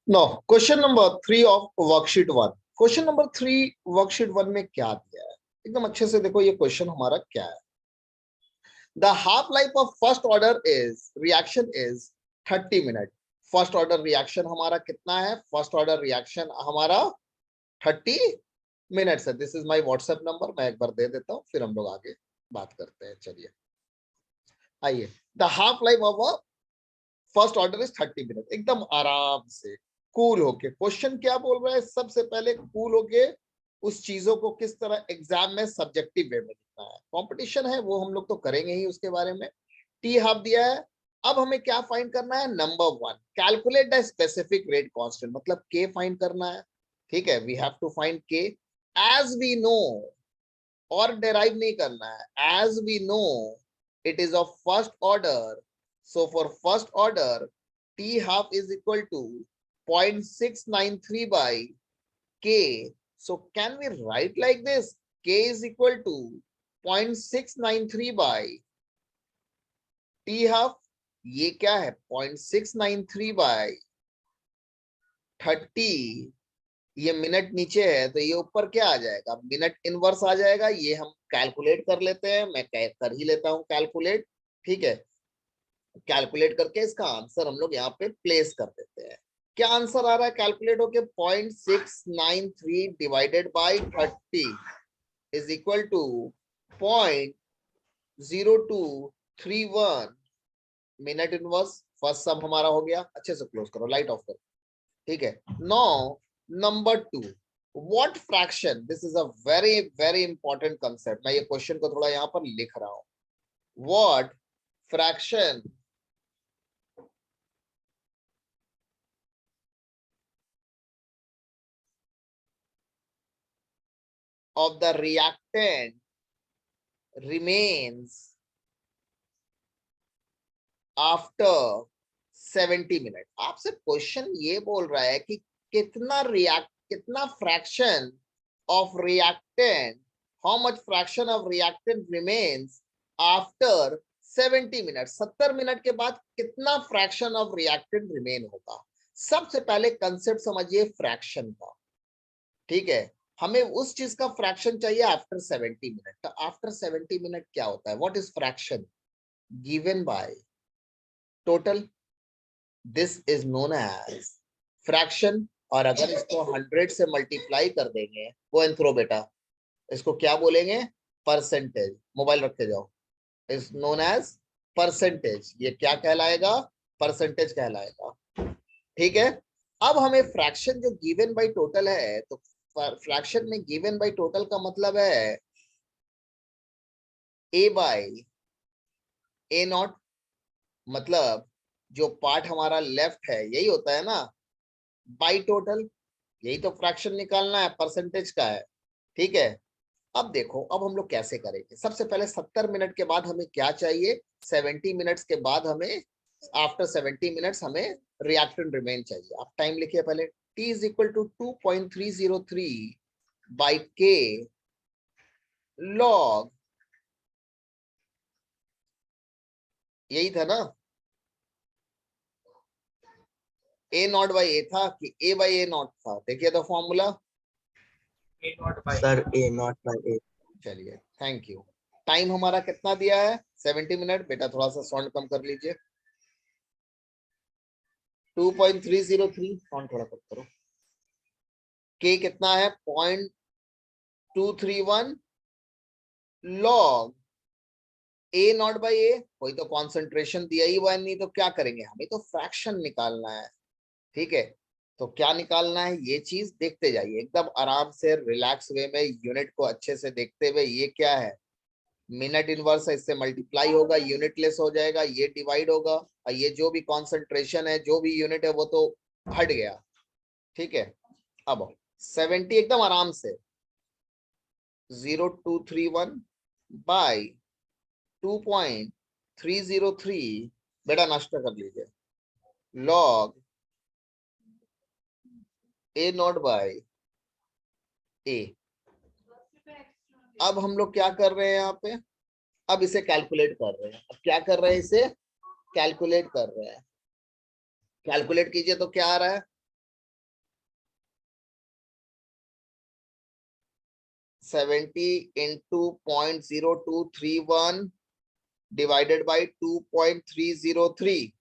No, question number 3 of worksheet 1। Question number 3 worksheet 1 में क्या दिया है, एकदम अच्छे से देखो ये क्वेश्चन हमारा क्या है। The half life of first order is reaction is 30 minute. First order reaction हमारा कितना है? फर्स्ट ऑर्डर रिएक्शन हमारा 30 मिनट्स है। This is my WhatsApp number, मैं एक बार दे देता हूँ, फिर हम लोग आगे बात करते हैं। चलिए आइए, the half life of a first order is 30 minute. एकदम आराम से कूल होके क्वेश्चन क्या बोल रहा है, सबसे पहले कूल होके उस चीजों को किस तरह एग्जाम में सब्जेक्टिव वे में लिखना है। कंपटीशन है वो हम लोग तो करेंगे ही, उसके बारे में टी हाफ दिया है। अब हमें क्या फाइंड करना है? Number 1, calculate the specific rate constant, मतलब के फाइंड करना है। ठीक है, we have to find K as we know, और डेराइव नहीं करना है। As we know it is of first order, so for first order t half is equal to 0.693 by k. So can we write like this? K is equal to 0.693 by t half. ये क्या है? 0.693 by 30। ये minute नीचे है तो ये ऊपर क्या आ जाएगा? मिनट इनवर्स आ जाएगा। ये हम कैलकुलेट कर लेते हैं, मैं कर ही लेता हूं कैलकुलेट। ठीक है, कैलकुलेट करके इसका आंसर हम लोग यहाँ पे प्लेस कर देते हैं। क्या आंसर आ रहा है कैलकुलेट होके? 0.693 divided by 30 is equal to 0.0231 minute inverse. First sum हमारा हो गया। अच्छे से क्लोज करो, लाइट ऑफ करो। ठीक है, now number 2, what fraction, this is a very very important concept. मैं ये क्वेश्चन को थोड़ा यहाँ पर लिख रहा हूं। What fraction of the reactant remains after 70 minute. आपसे क्वेश्चन ये बोल रहा है कि कितना fraction of reactant, how much fraction of reactant remains after 70 minute. 70 minute के बाद कितना फ्रैक्शन ऑफ रिएक्टेंट रिमेन होगा। सबसे पहले कंसेप्ट समझिए फ्रैक्शन का। ठीक है, हमें उस चीज का फ्रैक्शन चाहिए आफ्टर 70 मिनट। तो आफ्टर 70 मिनट क्या होता है? What is fraction? Given by total, this is known as fraction. और अगर इसको 100 से मल्टीप्लाई कर देंगे, वो एंथ्रो बेटा, इसको क्या बोलेंगे? परसेंटेज। मोबाइल रख के जाओ। Is known as percentage. ये क्या कहलाएगा? परसेंटेज कहलाएगा। ठीक है, अब हमें फ्रैक्शन जो गिवन बाय टोटल है, तो फ्रैक्शन में गिवन बाय टोटल का मतलब है ए बाय ए नॉट। मतलब जो पार्ट हमारा लेफ्ट है यही होता है ना, बाय टोटल। यही तो फ्रैक्शन निकालना है, परसेंटेज का है। ठीक है, अब देखो अब हम लोग कैसे करेंगे। सबसे पहले 70 मिनट के बाद हमें क्या चाहिए? 70 मिनट्स के बाद हमें, आफ्टर 70 मिनट्स हमें रिएक्टेंट रिमेन चाहिए। आप टाइम लिखिए पहले। t is equal to 2.303 by K log, यही था ना? ए नॉट बाई ए था कि ए बाई ए नॉट था? देखिए तो फॉर्मूला, sir A naught by A. चलिए थैंक यू। टाइम हमारा कितना दिया है? 70 मिनट। बेटा थोड़ा सा साउंड कम कर लीजिए। 2.303, साउंड थोड़ा कम करो। के कितना है? 0.231 लॉग ए नॉट बाई ए। कोई तो कॉन्सेंट्रेशन दिया ही हुआ है, नहीं तो क्या करेंगे? हमें तो फ्रैक्शन निकालना है। ठीक है, तो क्या निकालना है ये चीज देखते जाइए एकदम आराम से, रिलैक्स वे में, यूनिट को अच्छे से देखते हुए। ये क्या है? मिनट इनवर्स है, इससे मल्टीप्लाई होगा, यूनिट लेस हो जाएगा, ये डिवाइड होगा, और ये जो भी कॉन्सेंट्रेशन है, जो भी यूनिट है, वो तो हट गया। ठीक है, अब 70 एकदम आराम से 0231 बाई 2.303, बेटा नाश्ता कर लीजिए, लॉग ए नॉट बाई ए। अब हम लोग क्या कर रहे हैं यहाँ पे? अब इसे कैलकुलेट कर रहे हैं। अब क्या कर रहे हैं? इसे कैलकुलेट कर रहे हैं। कैलकुलेट कीजिए तो क्या आ रहा है? 70 into 0.0231 divided by 2.303।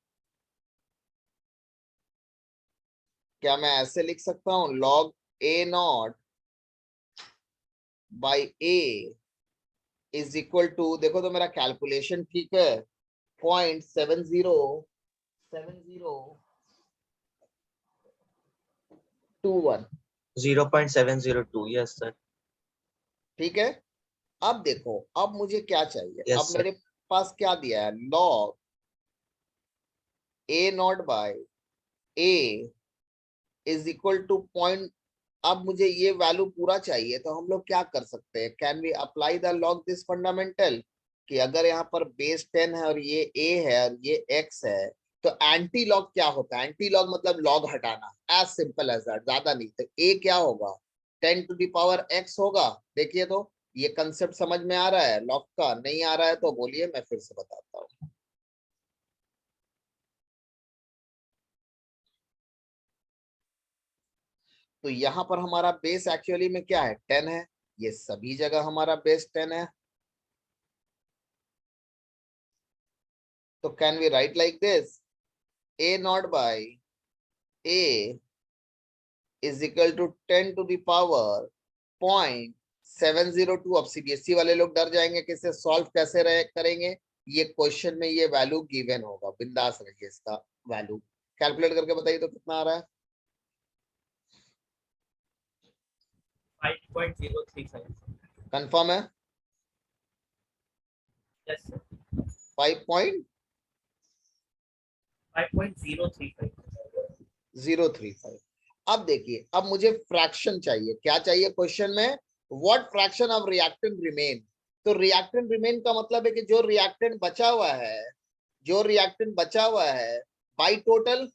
क्या मैं ऐसे लिख सकता हूं? log A0 by A is equal to, देखो तो मेरा कैलकुलेशन ठीक है, 0.7021। 0.702, यस सर। ठीक है, अब देखो, अब मुझे क्या चाहिए? यस अब सर। मेरे पास क्या दिया है? log A0 by A is equal two point. अब मुझे ये वैल्यू पूरा चाहिए, तो हम लोग क्या कर सकते हैं? Can we apply the log this fundamental, कि अगर यहाँ पर बेस 10 है और ये a है और ये x है, तो एंटी लॉग क्या होता है? एंटी लॉग मतलब लॉग हटाना, एज सिंपल एज दैट, ज्यादा नहीं। तो a क्या होगा? 10 टू द पावर x होगा। देखिए तो ये कंसेप्ट समझ में आ रहा है लॉग का? नहीं आ रहा है तो बोलिए, मैं फिर से बताता हूँ। तो यहाँ पर हमारा बेस एक्चुअली में क्या है? 10 है। ये सभी जगह हमारा बेस 10 है। तो can we write like this, A0 by A is equal to 10 to the power 0.702। अब सीबीएसई वाले लोग डर जाएंगे कि इसे सॉल्व कैसे करेंगे। ये क्वेश्चन में ये वैल्यू गिवन होगा, बिंदास रहिए। इसका वैल्यू कैलकुलेट करके बताइए तो कितना आ रहा है? 5.035। कंफर्म है? Yes sir. 5.035। 5.035। अब देखिए, अब मुझे फ्रैक्शन चाहिए। क्या चाहिए क्वेश्चन में? What fraction of reactant remain. तो रिएक्टेंट रिमेन का मतलब है कि जो रिएक्टेंट बचा हुआ है, जो रिएक्टेंट बचा हुआ है बाई टोटल,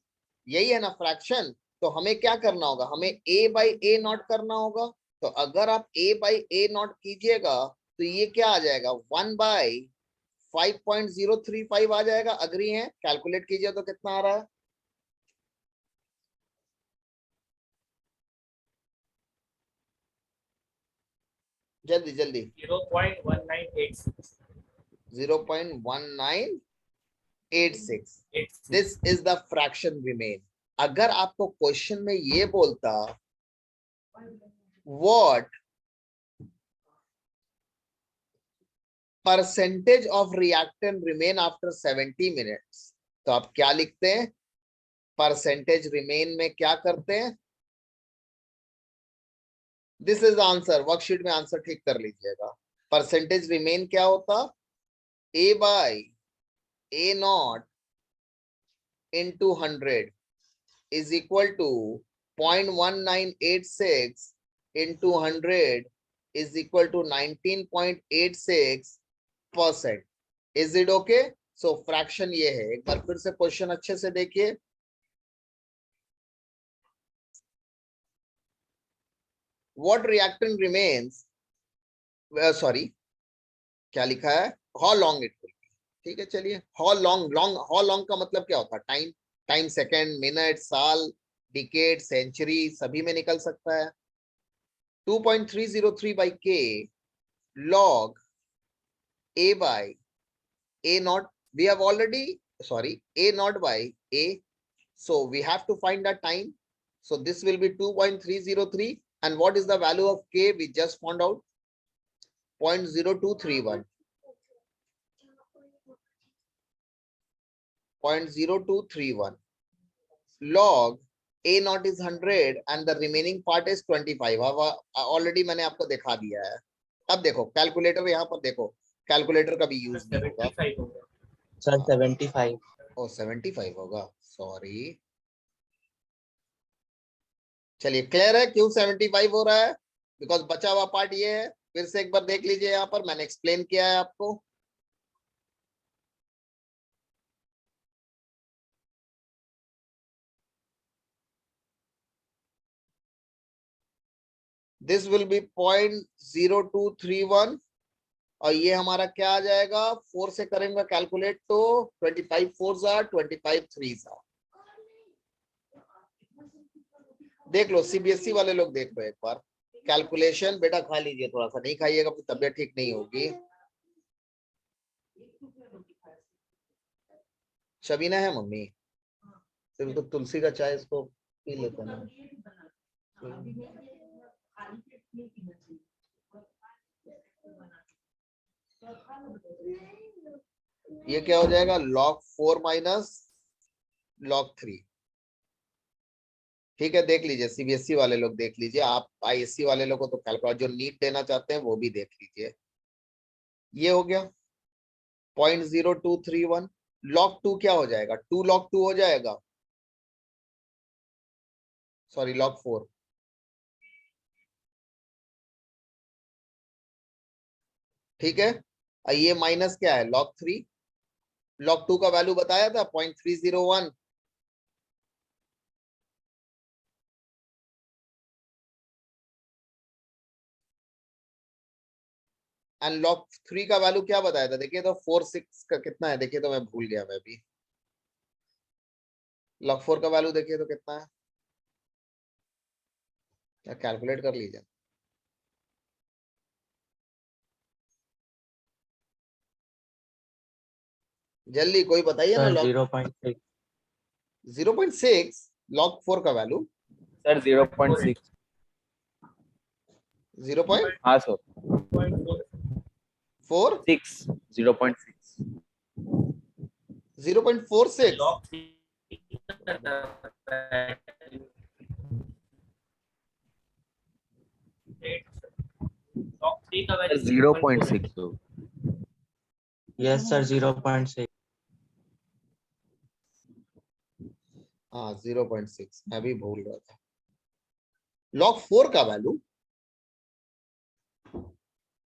यही है ना फ्रैक्शन। तो हमें क्या करना होगा? हमें a बाई ए नॉट करना होगा। तो अगर आप a बाई ए नॉट कीजिएगा तो ये क्या आ जाएगा? 1/5.035 आ जाएगा। अग्री है? कैलकुलेट कीजिए तो कितना आ रहा है? जल्दी जल्दी। 0.1986। 0.1986। This is the fraction remain. अगर आपको क्वेश्चन में ये बोलता what percentage of reactant remain after 70 minutes, तो आप क्या लिखते हैं? परसेंटेज रिमेन में क्या करते हैं? This is answer. वर्कशीट में आंसर ठीक कर लीजिएगा। परसेंटेज रिमेन क्या होता? a by A not into 100 is equal to 0.1986 into 100 is equal to 19.86%। Is it okay? So fraction ये है। एक बार फिर से क्वेश्चन अच्छे से देखिए। What reactant remains? Sorry, क्या लिखा है? How long it will be? ठीक है, चलिए। How long, how long का मतलब क्या होता है? टाइम। टाइम सेकेंड, मिनट, साल, डिकेड, सेंचुरी, सभी में निकल सकता है। 2.303 by K log A by A naught. We have already, sorry, A naught by A. So we have to find the time. So this will be 2.303. And what is the value of K? We just found out 0.0231. 0.0231. Log A naught is 100 and the remaining part is 25. Already मैंने आपको दिखा दिया है। अब देखो calculator, यहाँ पर देखो, कैलकुलेटर का भी यूज नहीं होगा। 75 होगा सर। 75। ओ 75 होगा, सॉरी। चलिए, क्लियर है क्यों 75 हो रहा है? बिकॉज बचा हुआ पार्ट ये है। फिर से एक बार देख लीजिए, यहाँ पर मैंने एक्सप्लेन किया है आपको। दिस विल बी 0.0231 और ये हमारा क्या आ जाएगा? 4 से करेंगे कैलकुलेट तो 25 4 25 3। देख लो सीबीएसई वाले लोग, देख लो एक बार। कैलकुलेशन बेटा खा लीजिए, थोड़ा सा नहीं खाइएगा तो तबीयत ठीक नहीं होगी। शबीना है मम्मी, सिर्फ तो तुलसी का चाय इसको पी लेते ना। ये क्या हो जाएगा, log 4 माइनस log 3। ठीक है, देख लीजिए, सीबीएसई वाले लोग देख लीजिए, आप आईएससी वाले लोग को तो कैलकुलेट, जो नीट देना चाहते हैं वो भी देख लीजिए। ये हो गया 0.0231। log 2 क्या हो जाएगा, 2 log 2 हो जाएगा, सॉरी log 4। ठीक है, ये माइनस क्या है log 3। log 2 का वैल्यू बताया था 0.301। एंड log 3 का वैल्यू क्या बताया था, देखिए तो 4.6 का कितना है, देखिए तो मैं भूल गया मैं भी। log 4 का वैल्यू देखिए तो कितना है, क्या कैलकुलेट कर लीजिए जल्दी, कोई बताइए ना। Sir log 0.6। 0.6 log 4 का वैल्यू सर 0.6। 0.4 हाँ सर 6 0.6। 0.46। लॉग 3 का वैल्यू 0.6 हो। Yes sir 0.6। हाँ 0.6, मैं भी भूल रहा था। log 4 का वैल्यू,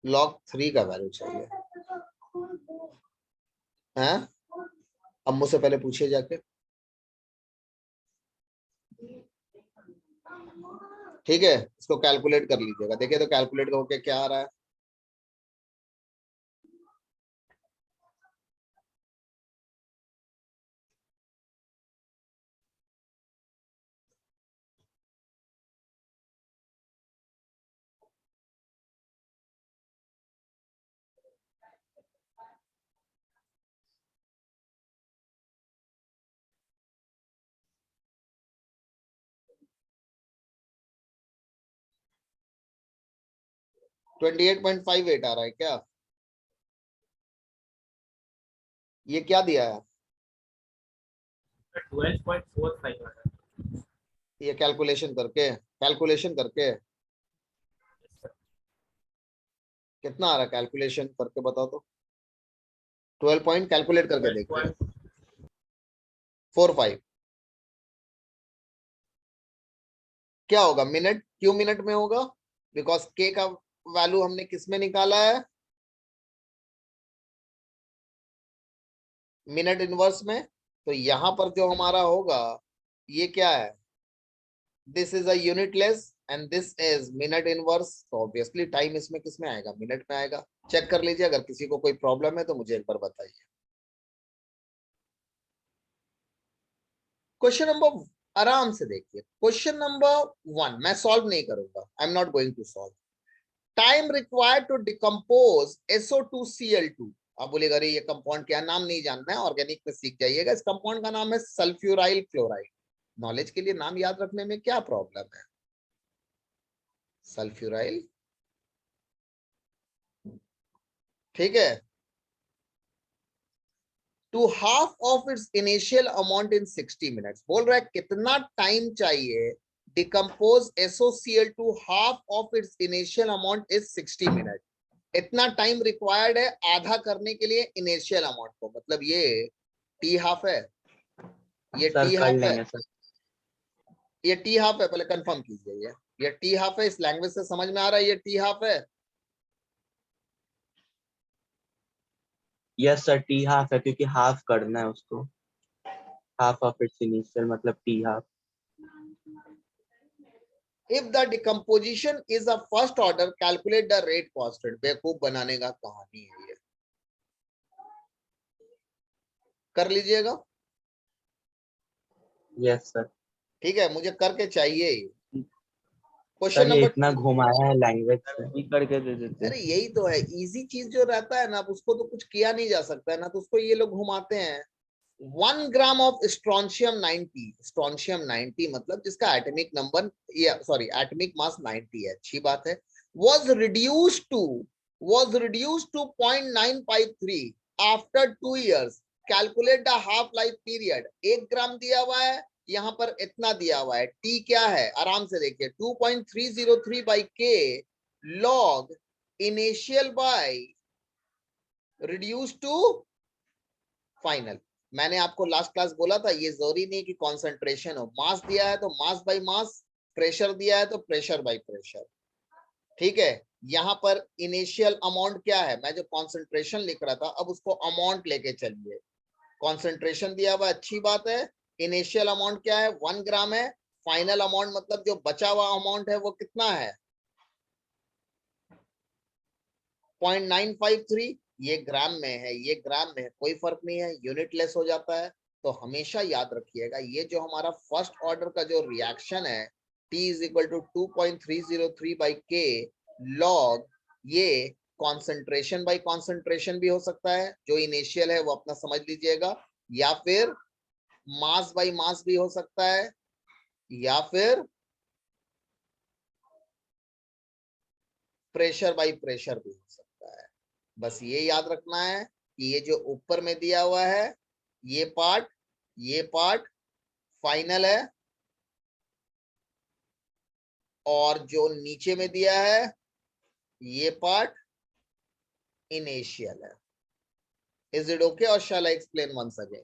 log 3 का वैल्यू चाहिए है, अम्मू से पहले पूछिए जाके। ठीक है, इसको कैलकुलेट कर लीजिएगा, देखिए तो कैलकुलेट होके क्या आ रहा है। तो 28.58 आ रहा है क्या, ये क्या दिया है, 12.45। ये कैलकुलेशन करके कितना आ रहा है, कैलकुलेशन करके बताओ तो। 12 पॉइंट कैलकुलेट करके देखिए, 45 क्या होगा, मिनट, क्यों मिनट में होगा, बिकॉज के का वैल्यू हमने किस में निकाला है, मिनट इनवर्स में। तो यहां पर जो हमारा होगा ये क्या है, this is a unitless and this is minute inverse, तो ऑब्वियसली टाइम इसमें किस में आएगा, मिनट में आएगा। चेक कर लीजिए, अगर किसी को कोई प्रॉब्लम है तो मुझे एक बार बताइए। क्वेश्चन नंबर, आराम से देखिए, क्वेश्चन नंबर 1 मैं सॉल्व नहीं करूंगा, I am not going to solve. Time required to decompose SO2Cl2। आप बोलेगा अरे ये कंपाउंड क्या, नाम नहीं जानना है, ऑर्गेनिक में सीख जाइएगा। इस कंपाउंड का नाम है सल्फ्यूराइल क्लोराइड। नॉलेज के लिए नाम याद रखने में क्या प्रॉब्लम है, सल्फ्यूराइल। ठीक है, to half of its initial amount in 60 minutes, बोल रहा है कितना टाइम चाहिए decompose SOCl2 half of its initial amount is 60 minute. इतना टाइम रिक्वायर्ड है आधा करने के लिए इनिशियल अमाउंट को, मतलब ये टी हाफ है, ये सर टी कर हाफ है, लेंगे सर। ये टी हाफ है, पहले कंफर्म कीजिए ये टी हाफ है, इस लैंग्वेज से समझ में आ रहा है ये टी हाफ है। यस सर टी हाफ है क्योंकि हाफ करना है उसको। हाफ ऑफ इट्स इनिशियल मतलब T half. If the decomposition is a first order calculate the rate constant, बेवकूफ बनाने का कहानी है ये, कर लीजिएगा। Yes sir. ठीक है, मुझे करके चाहिए ही। क्वेश्चन सर ये नंबर, इतना घुमाया है लैंग्वेज से। करके दे देते। अरे यही तो है, इजी चीज जो रहता है ना, अब उसको तो कुछ किया नहीं जा सकता है ना, तो उसको ये लोग घुमाते हैं। 1 ग्राम ऑफ स्ट्रोंशियम 90, स्ट्रोंशियम 90 मतलब जिसका एटॉमिक नंबर, या सॉरी एटॉमिक मास 90 है, अच्छी बात है, was reduced to 0.953 after 2 years, calculate the half life period. 1 ग्राम दिया हुआ है, यहाँ पर इतना दिया हुआ है, टी क्या है आराम से देखिए, 2.303 by K log initial by reduce to final. मैंने आपको लास्ट क्लास बोला था, ये जरूरी नहीं कि कॉन्सेंट्रेशन हो, मास दिया है तो मास बाय मास, प्रेशर दिया है तो प्रेशर बाय प्रेशर, ठीक है। यहाँ पर इनिशियल अमाउंट क्या है, मैं जो कॉन्सेंट्रेशन लिख रहा था, अब उसको अमाउंट लेके चलिए। कॉन्सेंट्रेशन दिया हुआ अच्छी बात है, इनिशियल अमाउंट क्या है 1 ग्राम है, फाइनल अमाउंट मतलब जो बचा हुआ अमाउंट है वो कितना है 0.953, ये ग्राम में है, ये ग्राम में है, कोई फर्क नहीं है, यूनिट लेस हो जाता है। तो हमेशा याद रखिएगा, ये जो हमारा फर्स्ट ऑर्डर का जो रिएक्शन है, T is equal to 2.303 by K log, ये कॉन्सेंट्रेशन बाई कॉन्सेंट्रेशन भी हो सकता है, जो इनिशियल है वो अपना समझ लीजिएगा, या फिर मास बाई मास भी हो सकता है, या फिर प्रेशर बाई प्रेशर भी हो सकता है। बस ये याद रखना है कि ये जो ऊपर में दिया हुआ है, ये पार्ट फाइनल है, और जो नीचे में दिया है ये पार्ट इनिशियल है। इज इट ओके और शैल आई एक्सप्लेन वंस अगेन?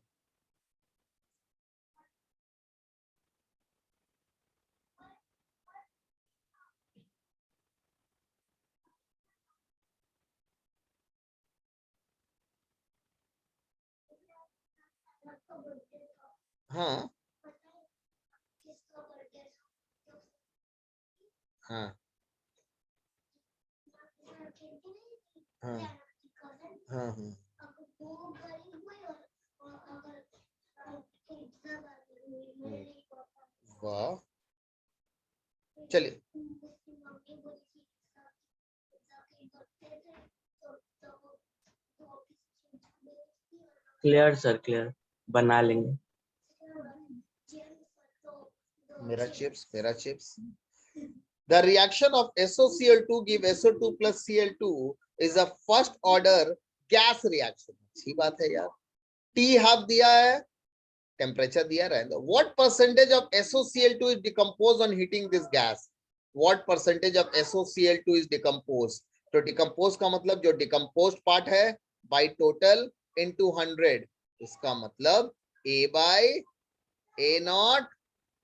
हाँ हाँ हाँ हाँ हाँ, वाह, चलिए क्लियर सर, क्लियर, बना लेंगे। मेरा chips. The reaction of SOCl2 give SO2 plus Cl2 is a first order gas reaction। अच्छी बात है यार, T हाफ दिया है, टेम्परेचर दिया रहता है। What percentage of SOCl2 is decomposed on heating this gas? What percentage of SOCl2 is decomposed? तो डिकम्पोज का मतलब जो डिकम्पोज पार्ट है बाई टोटल इनटू 100, इसका मतलब A by A not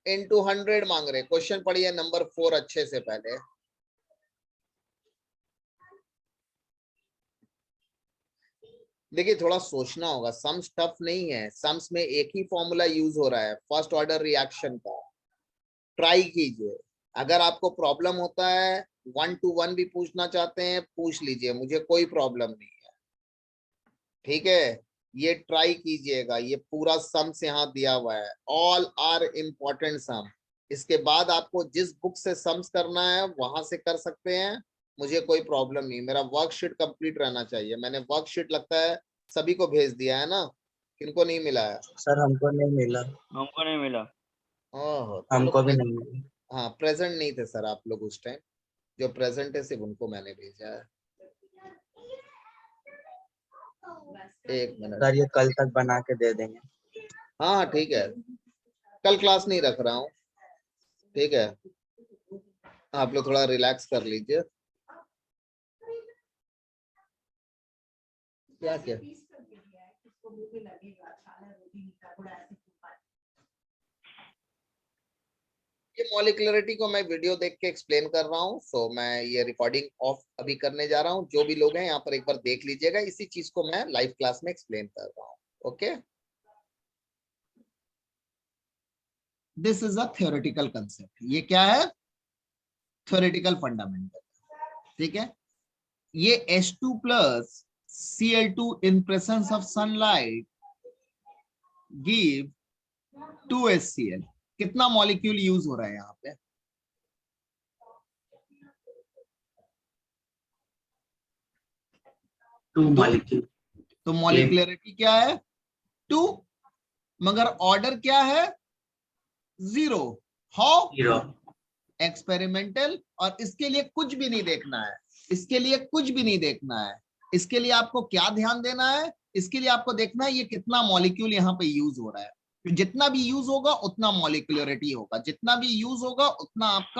into 100 मांग रहे। क्वेश्चन पढ़िए नंबर 4 अच्छे से पहले। देखिए थोड़ा सोचना होगा, सम्स टफ नहीं है, सम्स में एक ही फॉर्मूला यूज हो रहा है फर्स्ट ऑर्डर रिएक्शन का, ट्राई कीजिए। अगर आपको प्रॉब्लम होता है 1 to 1 भी पूछना चाहते हैं पूछ लीजिए, मुझे कोई प्रॉब्लम नहीं है, ठीक है। ये ट्राई कीजिएगा, ये पूरा सम्स यहाँ दिया हुआ है, ऑल आर इम्पोर्टेंट सम। इसके बाद आपको जिस बुक से सम्स करना है वहां से कर सकते हैं, मुझे कोई प्रॉब्लम नहीं, मेरा वर्कशीट कंप्लीट रहना चाहिए। मैंने वर्कशीट लगता है सभी को भेज दिया है ना, किनको नहीं मिला है? सर हमको नहीं मिला। हमको नहीं मिला। ओह, तुम हमको लोग भी नहीं मिला। हाँ प्रेजेंट नहीं थे सर आप लोग उस टाइम, जो प्रेजेंट है सिर्फ उनको मैंने भेजा है। एक मिनट सर ये कल तक बना के दे देंगे। हाँ हाँ ठीक है, कल क्लास नहीं रख रहा हूँ, ठीक है, आप लोग थोड़ा रिलैक्स कर लीजिए। क्या क्या ये मॉलिक्युलरिटी को मैं वीडियो देख के एक्सप्लेन कर रहा हूँ, सो मैं ये रिकॉर्डिंग ऑफ अभी करने जा रहा हूँ। जो भी लोग हैं यहाँ पर एक बार देख लीजिएगा, इसी चीज को मैं लाइव क्लास में एक्सप्लेन कर रहा हूँ। Okay, this is a theoretical concept, ये क्या है थ्योरेटिकल फंडामेंटल, ठीक है। ये H2 plus Cl2 in presence of sunlight give 2HCl। कितना मॉलिक्यूल यूज हो रहा है यहाँ पे टू मॉलिक्यूल तो मॉलिक्यूलरिटी क्या है 2, मगर ऑर्डर क्या है 0। How 0 experimental. और इसके लिए कुछ भी नहीं देखना है, इसके लिए कुछ भी नहीं देखना है। इसके लिए आपको क्या ध्यान देना है, इसके लिए आपको देखना है ये कितना मॉलिक्यूल यहाँ पे यूज हो रहा है। जितना भी यूज होगा उतना मॉलिक्यूलरिटी होगा, जितना भी यूज होगा उतना आपका